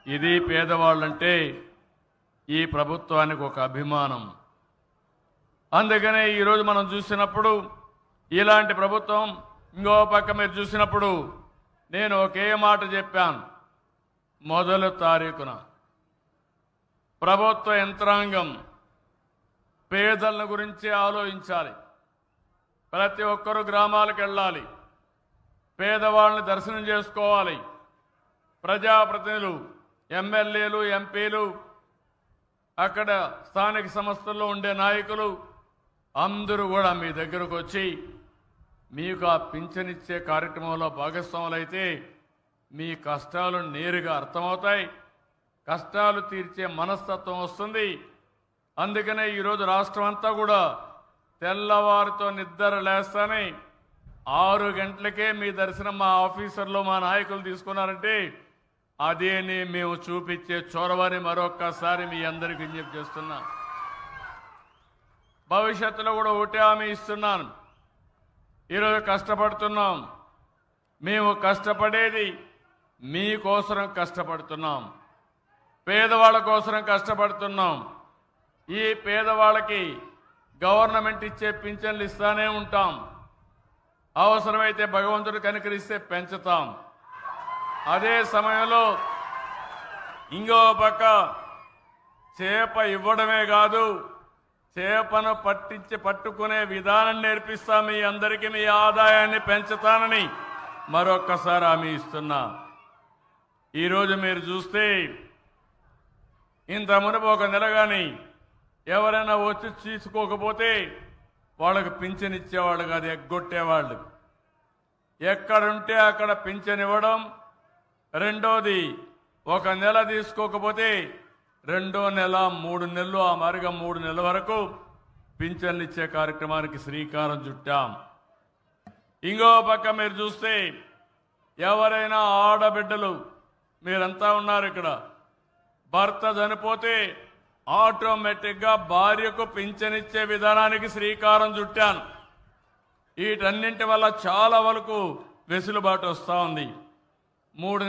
ఇది పేదవాళ్ళంటే ఈ ప్రభుత్వానికి ఒక అభిమానం. అందుకనే ఈరోజు మనం చూసినప్పుడు ఇలాంటి ప్రభుత్వం, ఇంకో పక్క మీరు చూసినప్పుడు నేను ఒకే మాట చెప్పాను. మొదటి తారీఖున ప్రభుత్వ యంత్రాంగం పేదల గురించి ఆలోచించాలి. ప్రతి ఒక్కరూ గ్రామాలకు వెళ్ళాలి, పేదవాళ్ళని దర్శనం చేసుకోవాలి. ప్రజాప్రతినిధులు, ఎమ్మెల్యేలు, ఎంపీలు, అక్కడ స్థానిక సంస్థల్లో ఉండే నాయకులు అందరూ కూడా మీ దగ్గరకు వచ్చి మీకు ఆ పింఛనిచ్చే కార్యక్రమంలో భాగస్వాములైతే మీ కష్టాలు నేరుగా అర్థమవుతాయి, కష్టాలు తీర్చే మనస్తత్వం వస్తుంది. అందుకనే ఈరోజు రాష్ట్రం అంతా కూడా తెల్లవారితో నిద్ర లేస్తానే 6 గంటలకే మీ దర్శనం మా ఆఫీసర్లు, మా నాయకులు తీసుకున్నారంటే అదేని మేము చూపించే చొరవని మరొక్కసారి మీ అందరికీ విజ్ఞప్తి చేస్తున్నా. భవిష్యత్తులో కూడా ఒకటే హామీ ఇస్తున్నాను. ఈరోజు కష్టపడుతున్నాం, మేము కష్టపడేది మీకోసం కష్టపడుతున్నాం, పేదవాళ్ళ కోసం కష్టపడుతున్నాం. ఈ పేదవాళ్ళకి గవర్నమెంట్ ఇచ్చే పింఛన్లు ఇస్తానే ఉంటాం. అవసరమైతే భగవంతుడు కనికరిస్తే పెంచుతాం. అదే సమయంలో ఇంకో పక్క చేప ఇవ్వడమే కాదు, చేపను పట్టుకునే విధానం నేర్పిస్తాం. మీ అందరికీ మీ ఆదాయాన్ని పెంచుతానని మరొక్కసారి హామీ ఇస్తున్నా. ఈరోజు మీరు చూస్తే ఇంత మునుపు ఒక నెల కానీ ఎవరైనా వచ్చి తీసుకోకపోతే వాళ్ళకు పింఛన్ ఇచ్చేవాళ్ళు కాదు, ఎగ్గొట్టేవాళ్ళు. ఎక్కడుంటే అక్కడ పింఛన్ ఇవ్వడం. రెండోది, ఒక నెల తీసుకోకపోతే రెండో నెల, 3 నెలలు, ఆ మారిగా 3 నెలల వరకు పింఛన్లు ఇచ్చే కార్యక్రమానికి శ్రీకారం చుట్టాం. ఇంకో పక్క మీరు చూస్తే ఎవరైనా ఆడబిడ్డలు, మీరంతా ఉన్నారు ఇక్కడ, భర్త చనిపోతే ఆటోమేటిక్గా భార్యకు పింఛనిచ్చే విధానానికి శ్రీకారం చుట్టాను. వీటన్నింటి వల్ల చాలా వరకు వెసులుబాటు వస్తూ ఉంది. 3